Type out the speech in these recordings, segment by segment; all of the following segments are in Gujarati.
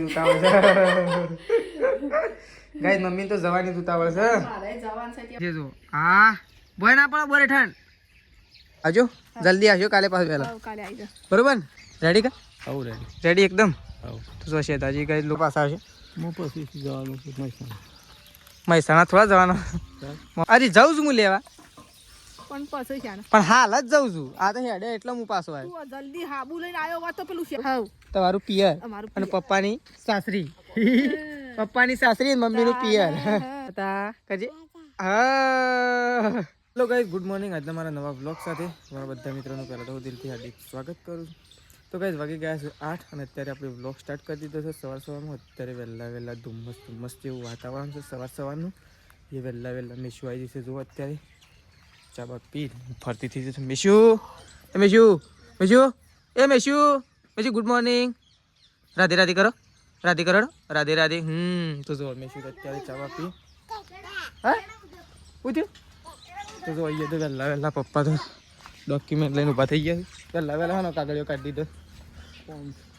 ઉતાવળ છે ગાઈસ, મમ્મી તો જવાની ઉતાવળ છે. જો હા બોય ના પણ બોરે ઠંડ આજો, જલ્દી આવજો કાલે પાછું પહેલા. કાલે આવી જા બરોબર. રેડી કા? આવું રેડી રેડી એકદમ. આવું તો શેતાજી ગાઈસ લોકો પાછા આવશે. હું પછી જવાનું છે મહેસાણા થોડા જવાનો. અરે જાઉં છું હું લેવા, પણ પછી છે પણ હાલ જ જાઉં છું. આ તો હેડે એટલે હું પાછો આવ્યો. તું જલ્દી હાબુ લઈને આવ્યો વાત તો પેલું છે હાવ તમારું પિયર અમારું અને પપ્પાની સાસરી. પપ્પાની સાસરી અને મમ્મીનું પિયર હતા કજી. હા હેલો ગાઈસ, ગુડ મોર્નિંગ. આજના મારા નવા બ્લોગ સાથે મારા બધા મિત્રોનું પહેલાં તો દિલથી હાર્દિક સ્વાગત કરું છું. તો ગાઈસ વાગી ગયા છે 8 અને અત્યારે આપણે બ્લોગ સ્ટાર્ટ કરી દીધો છે સવારમાં. અત્યારે વહેલા ધુમ્મસ જેવું વાતાવરણ છે સવારનું. એ વહેલા મેશુ આવી જશે. જો અત્યારે ચા બા પી ફરતી થઈ જશે. મેશુ ગુડ મોર્નિંગ. રાધે રાધે કરો, રાધે કરો, રાધે રાધે. તો જો મેશુ અત્યારે ચા બા પી. હા પૂછ્યું તો જો અહીંયા તો વહેલા પપ્પા તો ડોક્યુમેન્ટ લઈને ઊભા થઈ ગયા છે. વહેલા કાગળિયો કાઢી દીધો.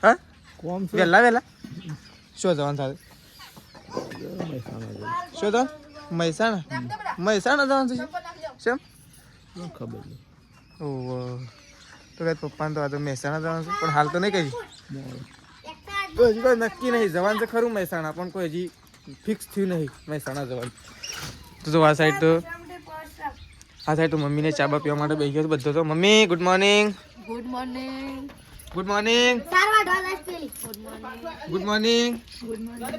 હા કોમ વહેલા શું જવાનું થાય? શું તો મહેસાણા જવાનું છે? શેમ ખબર નહીં. ઓહ તો કઈ પપ્પાને તો આ તો મહેસાણા જવાનું છે, પણ હાલ તો નહીં કહી. હજી કોઈ નક્કી નહીં. જવાનું છે ખરું મહેસાણા, પણ કોઈ હજી ફિક્સ થયું નહીં મહેસાણા જવાનું. તો જો આ સાઈડ તો મમ્મીને ચા બા પીવા માટે બેસી ગયો બધો. તો mummy good morning. Good morning. Good morning. Good morning.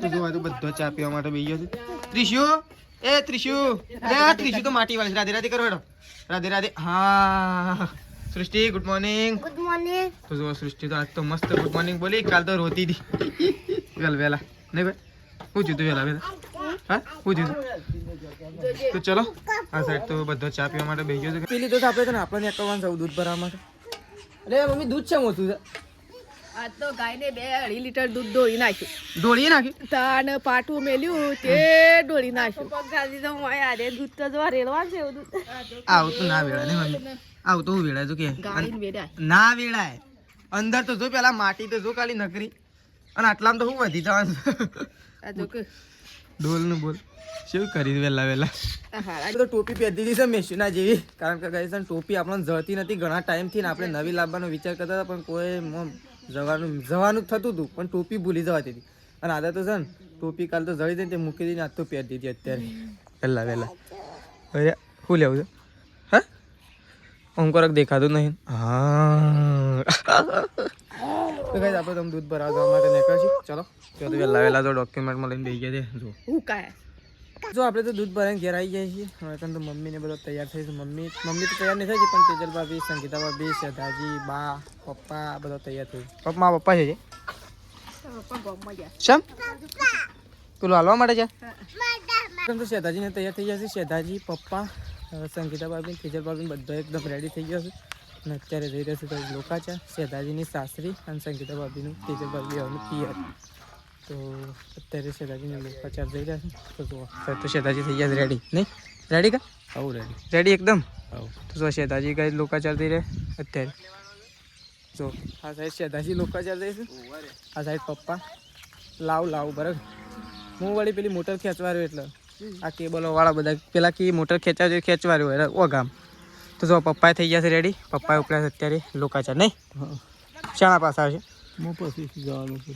તો જો આ તો બધો ચા પીવા માટે બેસી ગયો છે. ત્રિશુ ત્રિશુ તો માટી વાળી. રાધે રાધે કરો હેડો. રાધે રાધે. હા સૃષ્ટિ ગુડ મોર્નિંગ. Good morning. તો જો સૃષ્ટિ તો આજ તો મસ્ત ગુડ મોર્નિંગ બોલી. કાલ તો રોતી હતી વહેલા નહીં ભાઈ. શું થયું તું વહેલા? હા શું થયું? તો ચલો આ સાઈડ તો બધો ચા પીવા માટે બેસી ગયો છે. પી લીધો તો આપણે ને આપણને એકવાનું જવું દૂધ ભરવા માટે. અરે મમ્મી દૂધ છે મોટું છે. આ તો ગાયને 2.5 લીટર દૂધ દોડી નાખ્યું. દોડી નાખી તાન પાટું મેલ્યું તે દોડી નાખ્યું. પગાજી તો માયા રે દૂધ તો જો રેલવા છે એવું દૂધ. આવું તો ના વેળાય ને મમ્મી. આવું તો હું વેળાય તો કે ગાડીને વેડાય ના વેળાય. અંદર તો જો પેલા માટી તો જો કાલી નકરી, અને આટલામાં તો હું વધી જવાનું. આ જો કે ડોલ નું બોલ શું કરી વહેલા તો ટોપી પહેરી દીધી છે મેશુના જેવી. કારણ કે ગઈ છે ટોપી આપણને જતી નથી ઘણા ટાઈમથી ને આપણે નવી લાવવાનો વિચાર કરતા હતા, પણ કોઈ જવાનું થતું હતું પણ ટોપી ભૂલી જવાતી હતી. અને આદા તો છે ને ટોપી કાલ તો જડી દઈને તે મૂકી દઈને આજ તો પહેરી દીધી અત્યારે વહેલા. અરે શું લેવું છે? હા અંકોરક દેખાતું નહીં. હા તો કઈ આપણે તમે દૂધ ભરાવા જવા માટે નીકળશું. ચલો તો વહેલા તો ડોક્યુમેન્ટમાં લઈને બેસી ગયા છે. હું કાય જો આપણે તો દૂધ ભરાઈને ઘેર આવી જાય છીએ. હવે તો મમ્મીને બધો તૈયાર થઈ છે. મમ્મી તો તૈયાર નહીં થઈ, પણ તેજલ ભાભી, સંગીતા ભાભી, શ્રદ્ધાજી, બા, પપ્પા બધા તૈયાર થઈ. પપ્પા છે શેમ પેલું હાલવા માટે છે. તો શ્રદ્ધાજીને તૈયાર થઈ ગયા છે. શ્રદ્ધાજી, પપ્પા, સંગીતા ભાભી, તેજલ ભાભી બધો એકદમ રેડી થઈ ગયો છે. અને અત્યારે જઈ રહ્યા છે તો લોકાચા. શ્રદ્ધાજીની સાસરી અને સંગીતા ભાભીનું તેજલ ભાભી આવવાનું પિયર. તો અત્યારે શેતાજીને લોકાચાર જઈ રહ્યા છે. તો જો તો શેતાજી થઈ ગયા રેડી નહીં? રેડી કા? આવું રેડી એકદમ. આવું તો જો શેતાજી કઈ લોકાચાર થઈ રહ્યા અત્યારે. જો આ સાઈડ શેતાજી લોકાચાર જાય છે, આ સાઈડ પપ્પા લાવ બરાબર. હું વળી પેલી મોટર ખેંચવા રહ્યો એટલે આ કેબલો વાળા બધા પેલા કે મોટર ખેંચવા રહ્યો ઓ ગામ. તો જો પપ્પાએ થઈ ગયા છે રેડી. પપ્પાએ ઉપડ્યા છે અત્યારે લોકાચાર નહીં? શાણા પાસે આવશે? હું પછી જવાનું છે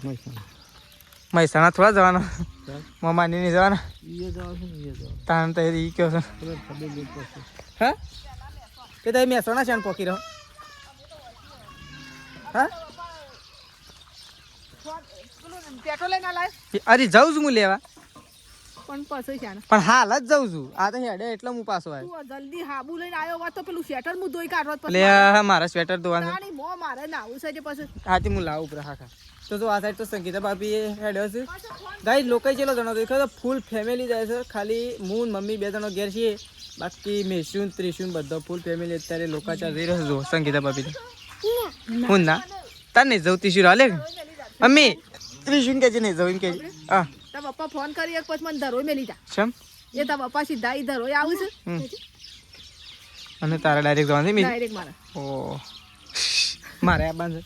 મહેસાણા થોડા જવાનો. મમ્માની નહીં જવાના તાન તો એ કયો છે. હા કે તમે મહેસાણા શાણ પોકી રહો? હા પેટ્રોલ લઈને લાય. અરે જાઉં છું હું લેવા, પણ પછી છે પણ હાલ જ જાઉં છું. આ તો હેડે એટલે હું પાછો આવ્યો. તું જલ્દી હાબુ લઈને આવ્યો વાત તો પેલું સ્વેટર હું ધોઈ કાઢવા એટલે મારા સ્વેટર ધોવાનું નાની મો મારે નાવું છે જે પછી હાથી હું લાવું ઉપર. હા તો જો આ સાઈડ તો સંગીતા ભાભી હેડ્યો છે. ગાઈ લોકો ચેલો જણો દેખો ફૂલ ફેમિલી જાય છે. ખાલી હું મમ્મી 2 જણો ઘેર છીએ, બાકી મેશું ત્રિશુન બધો ફૂલ ફેમિલી અત્યારે લોકાચાર જઈ રહ્યો. જો સંગીતા ભાભી હું ના તાર નહીં જવું ત્રિશુર હાલે મમ્મી ત્રિશુન કે છે નહીં જવું કે હા તાર પપ્પા ફોન કરી એક પછી મને ધરો મેલી જા. શેમ? એ તાર પપ્પા સીધા ઈ ધરો આવું છે અને તારા ડાયરેક્ટ જવાનું છે? ડાયરેક્ટ મારે ઓ મારે આ બાંધ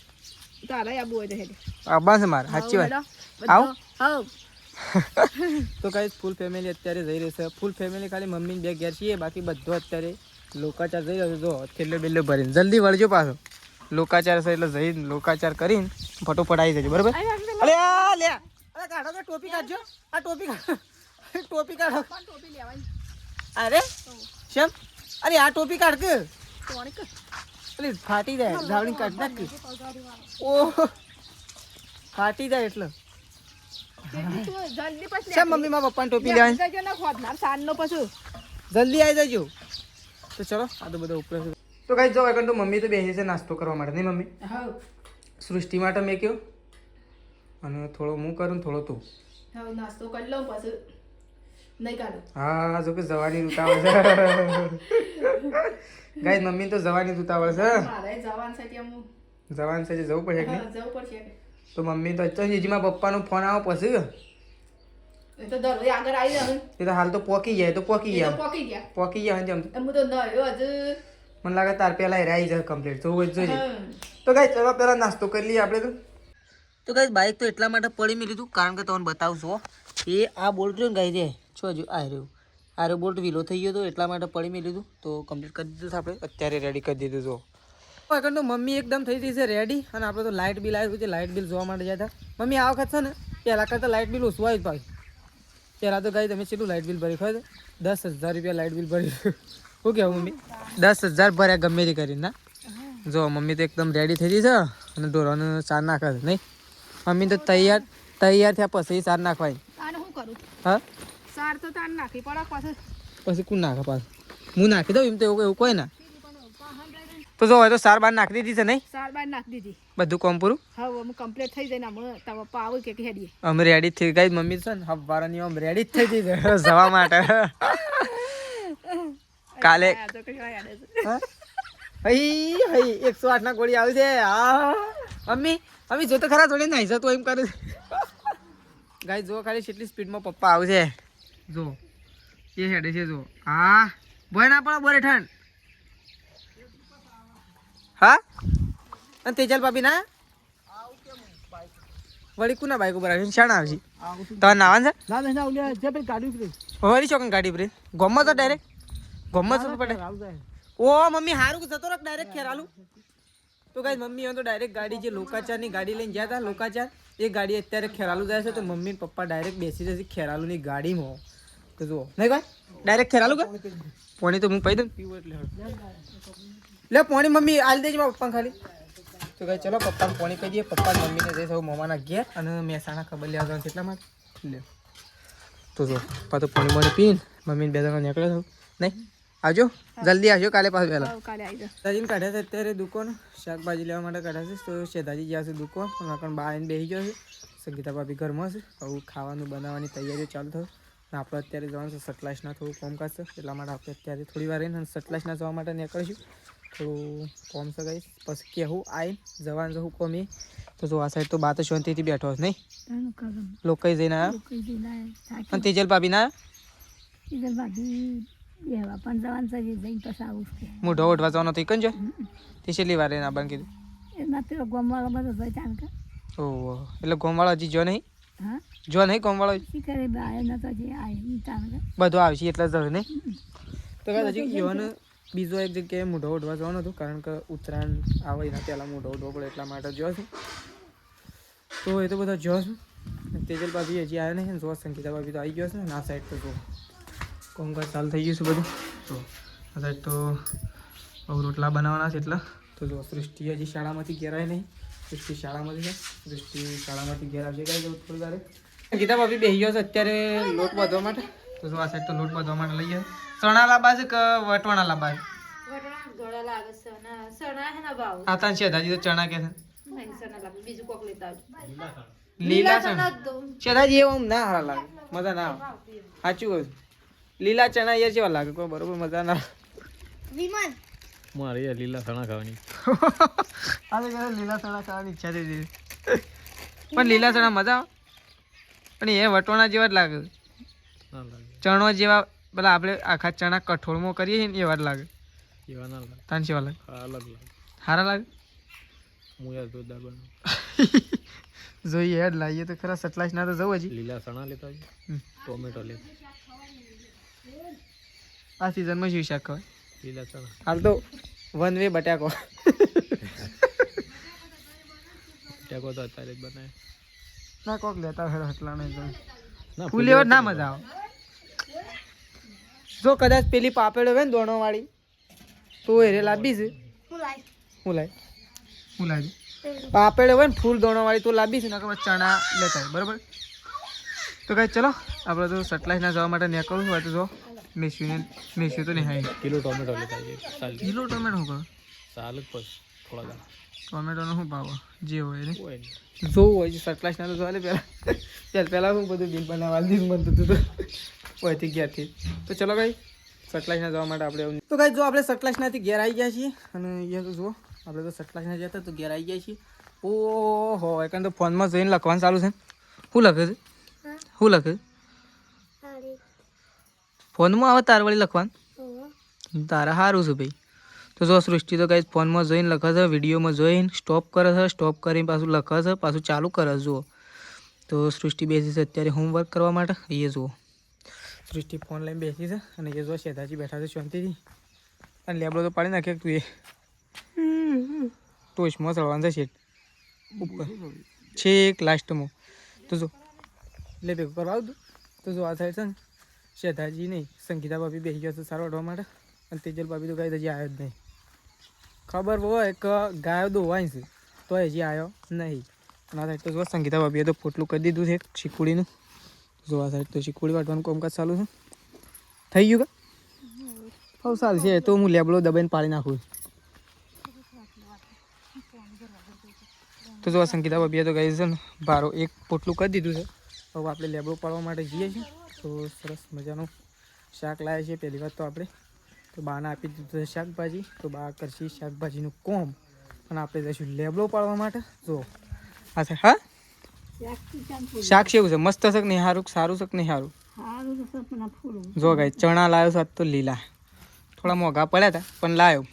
તારા આબુ હોય તો હેડે આ બાંધ મારે સાચી વાત. આવો હા તો ગાઈસ ફૂલ ફેમિલી અત્યારે જઈ રહી છે. ફૂલ ફેમિલી ખાલી મમ્મી બે ઘેર છીએ, બાકી બધો અત્યારે લોકાચાર જઈ રહ્યો છે. જો થેલો બેલ્લો ભરીને જલ્દી વળજો પાછો. લોકાચાર છે એટલે જઈને લોકાચાર કરીને ફટોફટ આવી જજો, બરાબર? અરે આ લે, અરે કાઢો તો ટોપી કાઢજો. આ ટોપી કાઢો, ટોપી કાઢો. ટોપી લેવાની અરે શેમ? અરે આ ટોપી કાઢ કે કોણ કે અરે ફાટી જાય, ધાવણી કાઢ નાખ કે. ઓહ ફાટી જાય એટલે જલ્દી પછી શેમ મમ્મી માં પપ્પાની ટોપી લેવાની? જજો ના ખોદનાર સાંજનો પછી જલ્દી આવી જજો. તો ચલો આ તો બધા ઉપર તો કઈ જો એકન તો મમ્મી તો બેસી છે નાસ્તો કરવા માટે, નહીં મમ્મી? હા સૃષ્ટિ માટે મેં કહ્યું અને થોડો હું કરું થોડો તું. હા નાસ્તો કરી લઉં પછી નહીં કાઢું. હા જો કે જવાની ઉતાવળ છે ગાઈસ, મમ્મી તો જવાની ઉતાવળ છે. મારે જવાન છે ત્યાં હું જવાન છે જવું પડશે કે નહીં? જવું પડશે તો મમ્મી તો જીજીમાં પપ્પાનો ફોન આવો પછી એ તો દરરોજ આગળ આવી જાય એ તો હાલ તો પોકી જાય તો પોકી એ તો ગયા પોકી ગયા પોકી ગયા જેમ હું તો નયો હજુ મને લાગે તાર પહેલા એ આવી જાય કમ્પ્લીટ જોવું જ જોઈએ. હા. તો ગાઈસ ચલો પહેલા નાસ્તો કરી લઈએ આપણે તો ગાઈસ બાઇક તો એટલા માટે પડી મેં લીધું કારણ કે તમને બતાવશો એ આ બોલ્ટ રહ્યો ને ગાઈ રે છો હજુ આ રહ્યો બોલ્ટ વીલો થઈ ગયો તો એટલા માટે પડી મેં લીધું તો કમ્પ્લીટ કરી દીધું છે આપણે અત્યારે રેડી કરી દીધું જો. આગળ તો મમ્મી એકદમ થઈ ગઈ છે રેડી અને આપણે તો લાઇટ બિલ આવ્યું છે, લાઇટ બિલ જોવા માટે જતા. મમ્મી આ વખત છે ને પહેલાં કરતાં લાઇટ બિલ ઓછું આવ્યું ભાઈ. પહેલાં તો ગાઈ તમે કેટલું લાઇટ બિલ ભરી ખબર? 10,000 રૂપિયા લાઇટ બિલ ભરી. શું કહેવું મમ્મી? 10,000 ભર્યા ગમે તે કરીને ના. જો મમ્મી તો એકદમ રેડી થઈ ગઈ છે અને ઢોરાને સાર નાખે છે નહીં? મમ્મી તો તૈયાર થયા પછી સાર નાખવાય. તાને શું કરું હા સાર તો તાને નાખી પડે પાછું પછી કોણ નાખે પાછું? હું નાખી દઉં એમ તો એવું કોઈ ના. તો જો હવે તો સાર બાર નાખી દીધી છે નહીં? સાર બાર નાખી દીધી બધું કોમ પૂરું હવે અમે કમ્પ્લીટ થઈ જાય ને હમણાં તારા પપ્પા આવે કે હેડીએ અમે રેડી થઈ ગઈ. મમ્મી છે ને હવારની આમ રેડી જ થઈ ગઈ છે જવા માટે. કાલે આ તો કઈ યાદ છે હા? હઈ હઈ 108 ના ગોળી આવી છે. હા મમ્મી જો તો ખરા થોડી નાઈ છે તો એમ કરે ગાઈ જો ખાલી કેટલી સ્પીડમાં પપ્પા આવશે જો એ હેડે છે જો. હા બોય ના પડે બોરે ઠંડ. હા અને તેજલ ભાભી ના વળી કુના બાઈક ઉપર આવીને શાણ આવશે તમારે નાવાન છે? ના ના ઓલે જે પેલી ગાડી ઉતરી વળી ચોકન ગાડી પર ગમમાં તો ડાયરેક્ટ ગમમાં તો પડે. ઓ મમ્મી હારું જતો રાખ ડાયરેક્ટ ખેરાલું. તો ગાઈસ મમ્મી તો ડાયરેક્ટ ગાડી જે લોકાચારની ગાડી લઈને ગયા હતા લોકાચાર એ ગાડી અત્યારે ખેરાલું જાય છે તો મમ્મી ને પપ્પા ડાયરેક્ટ બેસી જશે ખેરાલુની ગાડીમાં. તો જુઓ નહીં ભાઈ ડાયરેક્ટ ખેરાલું કે પોણી તો હું કહી દઉં પીવું એટલે લે પોણી મમ્મી આલી દેજે મારા પપ્પા ખાલી. તો ગાઈ ચલો પપ્પાને પોણી કહી દઈએ. પપ્પા મમ્મીને જઈ સૌ મોમાના ઘેર અને મહેસાણા ખબર લેવા જવાનું કેટલા માટે લે. તો જો પપ્પા તો પોણી બોણી પીને મમ્મીને બે જણા નીકળે થયું નહીં? આવજો જલ્દી આવજો કાલે પાછું પહેલાં. કાલે આવી જાય દાદીને કાઢ્યા છે અત્યારે દુકાન શાકભાજી લેવા માટે કાઢ્યા છે. તો શેદાજી ગયા છે દુકાન પણ બહાર આવીને બેસી ગયો છે. સંગીતા ભાભી ઘરમાં છે. હવે ખાવાનું બનાવવાની તૈયારીઓ ચાલુ થયું. આપણે અત્યારે જવાનું છે સતલાસના થોડું કોમકાજ છે એટલા માટે આપણે અત્યારે થોડી વાર રહીને સતલાસના જવા માટે નીકળીશું. થોડું કોમ છે ગાઈસ પછી કહેવું આવીને જવાનું જવું કોમી. તો જો આ સાઈડ તો બા તો શાંતિથી બેઠો હશે નહીં? લોકો જઈને આવ્યા અને તેજલ ભાભી ના મોઢો ઓઢવા જવાનો તો કન જો તે છેલ્લી વાર એને આબાને કીધું. ઓહો એટલે ગોમવાળો હજી જો નહીં? જો નહીં ગોમવાળો બધો આવશે એટલે જ નહીં? તો હજી યોને બીજો એક જગ્યાએ મોઢો ઓઢવા જવાનું હતું કારણ કે ઉત્તરાયણ આવે એના પહેલાં મોઢો ઓઢવો પડે એટલા માટે જો છું. તો એ તો બધા જો છું. તેજલ ભાભી હજી આવ્યા નહીં જો સંગીતા ભાભી તો આવી ગયો છે ને આ સાઈડ તો જો કોમકાજ ચાલુ થઈ ગયું છે બધું. તો આ સાઈડ તો રોટલા બનાવવાના છે એટલા. તો જો સૃષ્ટિ હજી શાળામાંથી ઘેર આવી નહીં. સૃષ્ટિ શાળામાંથી છે. સૃષ્ટિ શાળામાંથી ઘેર આવશે કાંઈ જવું થોડી વારે. ગીતા ભાભી બેસી ગયો છે અત્યારે લોટ બાંધવા માટે. તો જો આ સાઈડ તો લોટ બાંધવા માટે લઈ જાય. ચણા લાંબા છે કે વટવાણા લાંબા છે? આ તાન છે દાદી તો ચણા કે છે લીલા ચણા. શેદાજી એવું ના હારા લાગે મજા ના આવે સાચું કહું. લીલા ચણા એ કેવા લાગે કોઈ બરોબર મજા ના મારે યાર લીલા ચણા ખાવાની. લીલા ચણા ખાવાની ઈચ્છા થઈ ગઈ પણ લીલા ચણા મજા આવે પણ એ વટોણા જેવા જ લાગે. ચણો જેવા પેલા આપણે આખા ચણા કઠોળમાં કરીએ ને એવા જ લાગે. એવા ના લાગે. તાન કેવા લાગે? અલગ લાગે. સારા લાગે? હું યાર જોરદાર બનાવું. જોઈએ હેડ લાવીએ તો ખરા સટલાઈસ ના તો જવું હજી લીલા ચણા લેતા આવજો. હમ. ટોમેટો લેતા આ સિઝનમાં શું શાક ખવાય લીલા ચણા. હાલ તો વન વે બટાકો ટેકો તો અત્યારે જ બનાવે. ના કોક લેતા હોય હટલા નહીં ના ફૂલ એવા ના મજા આવે જો કદાચ પેલી પાપડ હોય ને દોણો વાળી તો એ રે લાંબી છે હું લાવી પાપડ હોય ને ફૂલ દોણો વાળી તો લાંબી છે ને ખબર ચણા લેતા હોય બરોબર તો કઈ ચલો આપણે તો સટલાઈસ ના જવા માટે નીકળવું હોય તો જો મેસ્યુ તો નહીં હાઈ કિલો ટોમેટો લેતા આવજો. ચાલ કિલો ટોમેટો શું કરો ચાલ જ પછી થોડા દાણા ટોમેટોનો શું ભાવ જે હોય ને હોય ને. જોવું હોય છે સટલાઈસ ના તો જોવા પહેલાં હું બધું બિલ બનાવવા દીધું બનતું હતું તો હોયથી ઘેરથી તો ચલો ભાઈ સટલાઈસના જવા માટે આપણે તો કાંઈ જો આપણે સટલાઈસનાથી ઘેર આવી ગયા છીએ અને અહીંયા તો જુઓ આપણે તો સટલાઈસના જતા તો ઘેર આવી ગયા છીએ ઓહો એકન તો ફોનમાં જોઈને લખવાનું ચાલુ છે શું લખે છે શું લખે છે ફોનમાં આવે તાર વળી લખવાનું તારા સારું છે ભાઈ તો જો સૃષ્ટિ તો કાંઈ ફોનમાં જોઈને લખે છે વિડીયોમાં જોઈને સ્ટોપ કરે છે સ્ટોપ કરીને પાછું લખે છે પાછું ચાલુ કરે છે જુઓ તો સૃષ્ટિ બેસી છે અત્યારે હોમવર્ક કરવા માટે એ જુઓ સૃષ્ટિ ફોન લઈને બેસી છે અને એ જો શેઠાજી બેઠા છે શાંતિથી અને લેબડો તો પાડી નાખે તું એ ટોચમાં ચડવાનું છે શેઠ ઉપર છેક લાસ્ટમાં તો જો એટલે ભેગું કરવા આવતું તો જો આ સાઈડ છે ને શેઠાજી નહીં સંગીતા ભાભી બેસી ગયા છે સારો વાટવા માટે અને તેજલ ભાભી તો કાંઈ હજી આવ્યો જ નહીં ખબર હોય કે ગાયો દોવાય છે તો હજી આવ્યો નહીં અને આ સાઈડ તો જો સંગીતા ભાભીએ તો પોટલું કરી દીધું છે શીખુડીનું જો આ સાઈડ તો શીખુડી વાટવાનું કામકાજ ચાલુ છે થઈ ગયું કે હવ ચાલશે તો હું લેબડો દબાઈને પાડી નાખું તો જો આ સંગીતા ભાભીએ તો ગઈ છે ને ભારો એક પોટલું કરી દીધું છે હવે આપણે લેબડો પાડવા માટે જઈએ છીએ તો સરસ મજાનું શાક લાવ્યા છીએ પહેલી વાત તો આપણે તો બાને આપી દીધું છે શાકભાજી તો બા કરશે શાકભાજીનું કોમ અને આપણે જઈશું લેબડો પાડવા માટે જો હા સર હા શાક કેવું છે મસ્ત છે કે નહીં સારું છે કે નહીં સારું જો ગાય ચણા લાવ્યો છે આજ તો લીલા થોડા મોંઘા પડ્યા હતા પણ લાવ્યો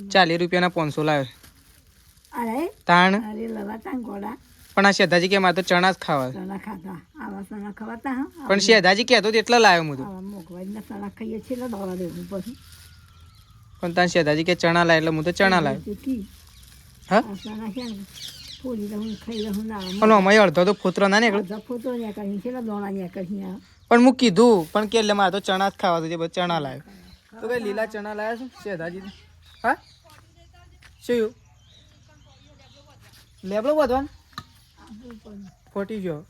40 રૂપિયાના 500 લાવ્યો તાણ પણ આ શેધાજી કે મારે તો ચણા જ ખાવા પણ શેધાજી કહેતો એટલા લાવ્યો હું તો પણ તાર શેધાજી કે ચણા લાવે એટલે હું તો ચણા લાવ્યો હા પણ અમારે અડધો તો ફોતરો ના નીકળે પણ હું કીધું પણ કે એટલે મારે તો ચણા જ ખાવા તો બધું ચણા લાવ્યો તો કઈ લીલા ચણા લાવ્યા છે શેધાજી હા શું લેબડો બધવાનું ફોટી ગયો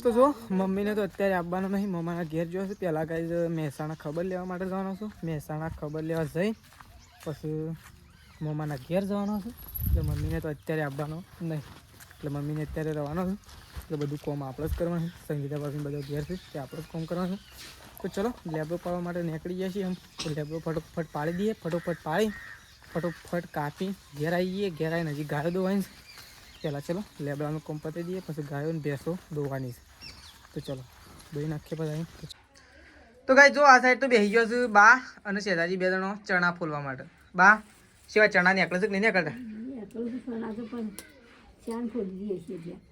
તો જો મમ્મીને તો અત્યારે આવવાનું નહીં મમ્માના ઘેર જોયો છે પહેલાં કાંઈ મહેસાણા ખબર લેવા માટે જવાનો છું મહેસાણા ખબર લેવા જઈ પછી મમ્માના ઘેર જવાનો છું એટલે મમ્મીને તો અત્યારે આવવાનો નહીં એટલે મમ્મીને અત્યારે રહેવાનો છે એટલે બધું કોમ આપણે જ કરવાનું છે સંગીતા ભાભી બધા ઘેર છે તે આપણે જ કોમ કરવાનું છે તો ચલો લેબડો પાડવા માટે નીકળી ગયા છીએ એમ તો લેબડો ફટોફટ પાડી દઈએ ફટોફટ કાપી ઘેર આવીએ ઘેર આવીને હજી ગાયો દોવાની છે પહેલાં ચલો લેબડાનું કોમ પતાવી દઈએ પછી ગાયો ને ભેંસો દોવાની છે તો ચલો દોઈ નાખીએ બધા તો ગાય જો આ સાઈડ તો બેસી ગયો છું બા અને શેઠાજી બે જણો ચણા ફોલવા માટે બા સિવાય ચણા નીકળે છે કે નહીં નીકળતા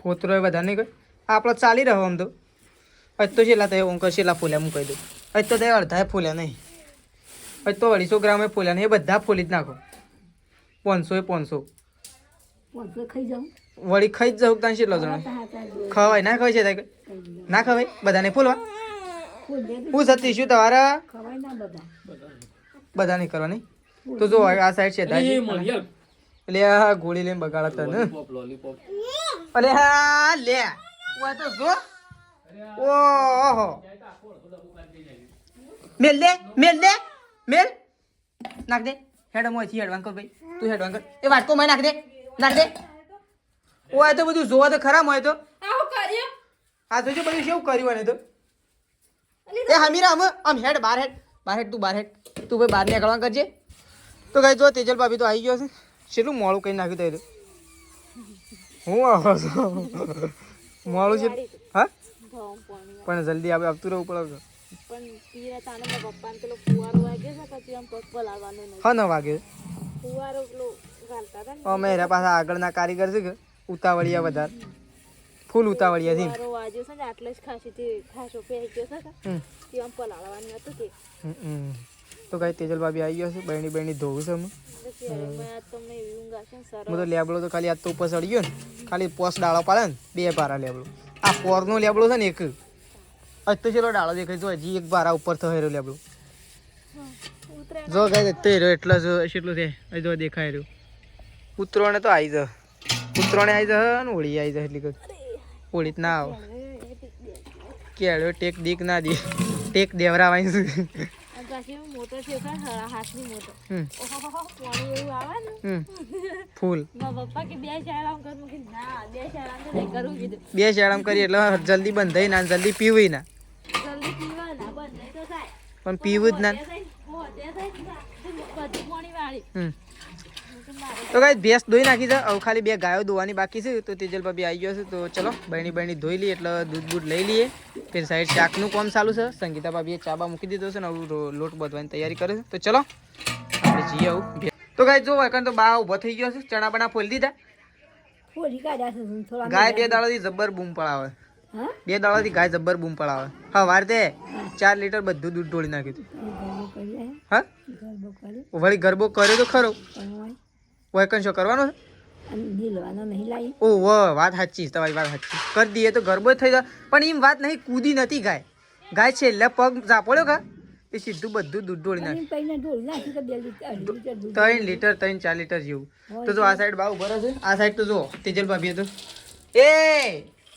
ફોતરો એ બધા નહીં કોઈ આપણો ચાલી રહ્યો આમ તો હજ તો છેલ્લા થાય હું છેલ્લા ફૂલ્યા હું કહી દઉં હજ તો તે અડધા ફૂલ્યા નહીં હજ તો 250 ગ્રામે ફૂલ્યા નહીં એ બધા ફૂલી જ નાખો 500 વળી ખાઈ જ જાઉં ત્યાં કેટલો જણો ખવાય ના ખવાય છે ના ખવાય બધાને ફૂલવા હું સતી શું તમારા બધા નહીં કરવાની તો જો આ સાઈડ છે એટલે આ ગોળી લઈને બગાડતા ને અલે હા લે તો જો ઓહો મેલ મેલ નાખ દે હેડ મોથી હેડવાન કર ભાઈ તું હેડવાન કર એ વાટકો માં નાખ દે ઓય તો બધું જોવા તો ખરા હોય તો આ જોજો બધું કેવું કર્યું અને તો એ હમીરા આમ હેડ બહાર હેડ તું બહાર હેડ તું ભાઈ બહાર નીકળવા કરજે તો કઈ જો તેજલ ભાભી તો આવી ગયો છે કેટલું મોડું કઈ નાખ્યું તો હું આવો છું મોડું છે હા પણ જલ્દી આપણે આવતું રહેવું પડે હા 9 વાગે અમે એના પાસે આગળના કારીગર છે કે ઉતાવળિયા વધારે ફૂલ ઉતાવળિયા થી વારો વાજ્યો છે ને આટલે જ ખાસો પહેરી ગયો છે તે આમ પલાળવાનું હતું તે તો કઈ તેજલ ભાભી આવી ગયો છે બહેણી ધોવું છે અમે તમને એવી ઊંઘ આવશે ને સરસ હું તો લેબડો તો ખાલી આજ તો ઉપર ચડી ગયો ને ખાલી પોસ ડાળો પાડે ને 2 પારા લેબડો આ પોરનો લેબડો છે ને એક આજ તો ચલો ડાળો દેખાય જો હજી એક પારા ઉપર થયો રહ્યો લેબડો જો ગાય તે રહ્યો એટલા જ એટલું છે અહીં જો દેખાય રહ્યું ઉતરોણે તો આવી જાય ઉતરોણે આવી જાય ને હોળી આવી જાય એટલી હોળી જ ના આવે કેળો ટેક દીક ના દે ટેક દેવરાવાની છે મોટો છે હાથની મોટો પાણી એવું આવે ને ફૂલ મારા પપ્પા કે 2 શાળામ કરું કે ના 2 શાળામ તો નહીં કરું કીધું 2 શાળામ કરી એટલે જલ્દી બંધાઈ ના જલ્દી પીવું ના જલ્દી પીવા ના બંધ નહીં તો થાય પણ પીવું જ ના તો કઈ ભેંસ ધોઈ નાખી છે હવે ખાલી 2 ગાયો ધોવાની બાકી છે તો તેજલ ભાભી આવી ગયો છે તો ચલો બહેણી ધોઈ લઈએ એટલે દૂધ બૂધ લઈ લઈએ ફિર સાઈડ શાકનું કામ ચાલુ છે સંગીતા ભાભીએ ચાબા મૂકી દીધો છે ને હવે લોટ બાંધવાની તૈયારી કરે છે તો ચલો આપણે જઈએ આવું તો ગાય જો એકણ તો બા ઊભો થઈ ગયો છે ચણા બના ફોલી દીધા ગાય 2 દાડાથી જબ્બર બૂમ પડાવે 2 દાડાથી ગાય જબ્બર બૂમ પડાવે હા વાર દે 4 લીટર બધું દૂધ ઢોળી નાખ્યું હા વળી ગરબો કર્યો તો ખરો વૈકન શો કરવાનો છે ઓ વાત સાચી તમારી વાત સાચી કરી દઈએ તો ગરબો જ થઈ જાય પણ એમ વાત નહીં કૂદી નથી ગાય છેલ્લે પગ ઝાપડ્યો કા એ સીધું બધું દૂધ ઢોળી નાખ્યું 3 લીટર 4 લીટર જેવું તો જો આ સાઈડ બા ઉભો છે આ સાઈડ તો જો તેજલ ભાભી તો એ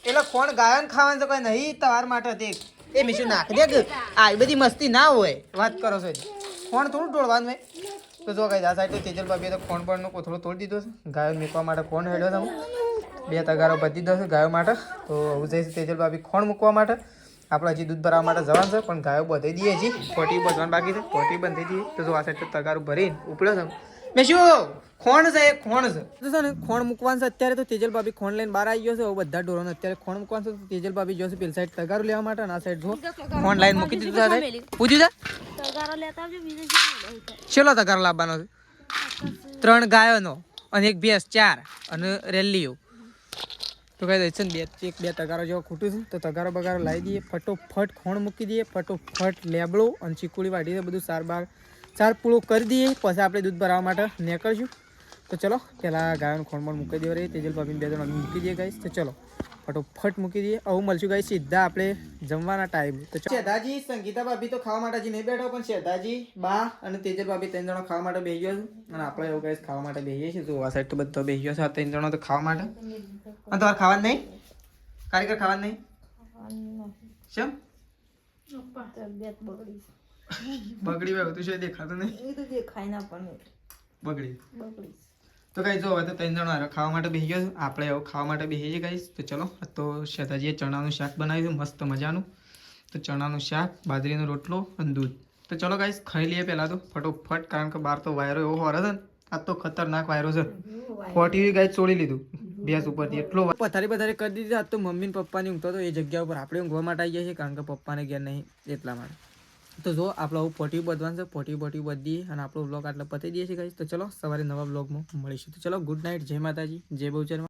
એટલે કોણ ગાયન ખાવાનું તો કઈ નહીં તમાર માટે તે એ મીશું નાખ દે આ બધી મસ્તી ના હોય વાત કરો છો કોણ થોડું ઢોળવાનું હોય તો જો કઈ આ સાઈડ તો તેજલ ભાભીએ તો કોણ પણ કોથળો તોડી દીધો છે ગાયો મૂકવા માટે કોણ હેડ્યો તમે 2 તગારો બધી દીધો છે ગાયો માટે તો હું જઈશ તેજલ ભાભી ખોણ મૂકવા માટે આપણે હજી દૂધ ભરાવવા માટે જવાનું છે પણ ગાયો બધી દઈએ હજી પોટી બધવાનું બાકી છે પોટી બંધી દઈએ તો જો આ સાઈડ તો તગારું ભરીને ઉપડ્યો છે મેં શું ખોણ છે ખોણ છે ને ખોણ મૂકવાનું છે અત્યારે તો તેજલ ભાભી ખોણ લઈને બહાર આવી ગયો છે બધા ઢોરોને અત્યારે ખોણ મૂકવાનું છે તો તેજલ ભાભી જોશે પેલી સાઈડ તગારું લેવા માટે અને આ સાઈડ જો ખોણ લાઈન મૂકી દીધું છે પૂછ્યું છે તગારો લેતા આવજો બીજે ચલો તગારો લાવવાનો છે 3 ગાયોનો અને 1 ભેંસ 4 અને રેલીઓ તો કઈ દે છે ને 2 તગારો જેવો ખૂટું છે તો તગારો બગારો લાવી દઈએ ફટોફટ ખોણ મૂકી દઈએ ફટોફટ લેબડો અને ચીકુડી વાટી છે બધું 4 પૂળો કરી દઈએ પછી આપણે દૂધ ભરાવવા માટે નીકળશું તો ચલો પહેલાં ગાયોનું ખોણ પણ મૂકી દેવા રહી તેજલ ભાભીને 2 જણ મૂકી દઈએ ગાઈસ તો ચલો ફટોફટ મૂકી દઈએ આવું મળશું ગાઈસ સીધા આપણે જમવાના ટાઈમ તો શેધાજી સંગીતા ભાભી તો ખાવા માટે હજી નહીં બેઠો પણ શેધાજી બા અને તેજલ ભાભી 3 જણો ખાવા માટે બેસી ગયો છે અને આપણે એવું ગાઈસ ખાવા માટે બેસીએ છીએ તો આ સાઈડ તો બધો બેસી ગયો છે આ 3 જણો તો ખાવા માટે અને તમારે ખાવાનું નહીં કારીગર ખાવાનું નહીં શું બગડી ગયું તું શું દેખાતું નહીં બગડી તો કઈ જો હવે તો 3 જણો ખાવા માટે બેસી ગયો આપણે હવે ખાવા માટે બેસી જઈએ ગાઈસ તો ચલો તો શેતાજીએ ચણાનું શાક બનાવ્યું મસ્ત મજાનું તો ચણાનું શાક બાજરીનો રોટલો અને દૂધ તો ચલો ગાઈસ ખાઈ લઈએ પહેલાં તો ફટોફટ કારણ કે બહાર તો વાયરો એવો હોરે છે ને આ તો ખતરનાક વાયરો છે 40 ગાઈસ છોડી લીધું ભેંસ ઉપરથી એટલો પથારી કરી દીધી આજ તો મમ્મી ને પપ્પાની ઊંઘતો તો એ જગ્યા ઉપર આપણે ઊંઘવા માટે આવી ગયા છીએ કારણ કે પપ્પાને ઘેર નહીં એટલા માટે તો જો આપણે આવું પોટી બધવાનું છે પોટી બધી અને આપણો વ્લોગ આટલા પતી દઈએ છીએ ગાઈસ તો ચલો સવારે નવા વ્લોગમાં મળીશું તો ચલો ગુડ નાઇટ જય માતાજી જય બહુચરમાં